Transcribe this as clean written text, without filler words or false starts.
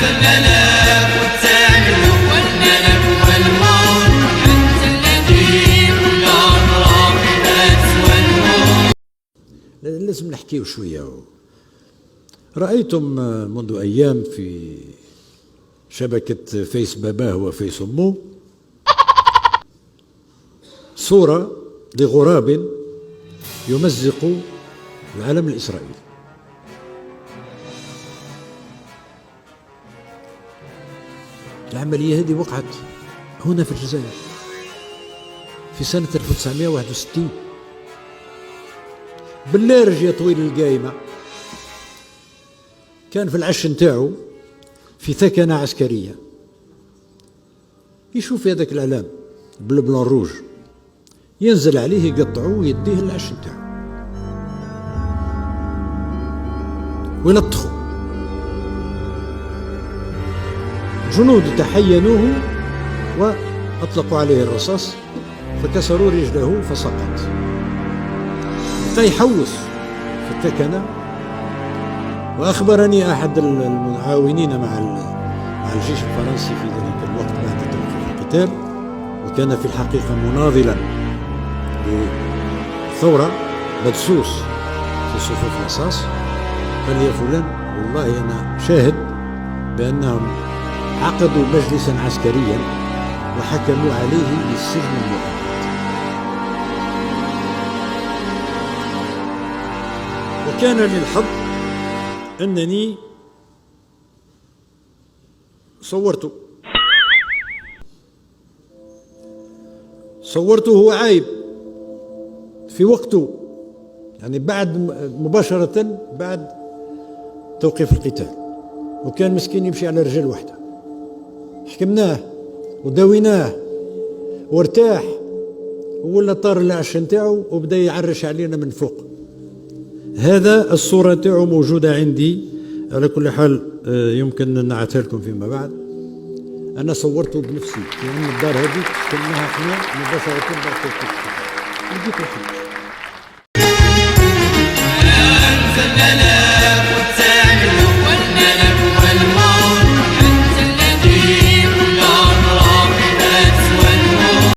الملك والتامل والملك والموت، أنت الذي كل أمر بذات والموت. لازم نحكيه شوية. رأيتم منذ أيام في شبكة فيس باباه وفيس أمه صورة لغراب يمزق العلم الإسرائيلي. العملية هذه وقعت هنا في الجزائر في سنة 1961 باللارج يا طويل القايمة. كان في العش نتاعو في ثكنة عسكرية، يشوف هذاك الإعلام بالبلون روج، ينزل عليه يقطعوه ويديه العش نتاعو ويلطخوا. جنود تحينوه وأطلقوا عليه الرصاص فكسروا رجله فسقط. بقى يحوس في الثكنة. وأخبرني أحد المعاونين مع الجيش الفرنسي في ذلك الوقت بعد توقف القتال، وكان في الحقيقة مناضلا للثورة مدسوس في صفوف الرصاص، قال لي يا فلان والله أنا شاهد بأنهم عقدوا مجلسا عسكريا وحكموا عليه بالسجن المؤبد. وكان للحظ أنني صورته هو عايب في وقته، يعني بعد مباشرة بعد توقيف القتال، وكان مسكين يمشي على رجل واحدة. حكمناه وداويناه وارتاح، ولا طار العش نتاعو وبدا يعرش علينا من فوق. هذا الصورة تاعو موجودة عندي. على كل حال يمكن نعتها لكم فيما بعد. أنا صورته بنفسي، لأن الدار هذه كنا احنا مباشرة بعد توقيف القتال.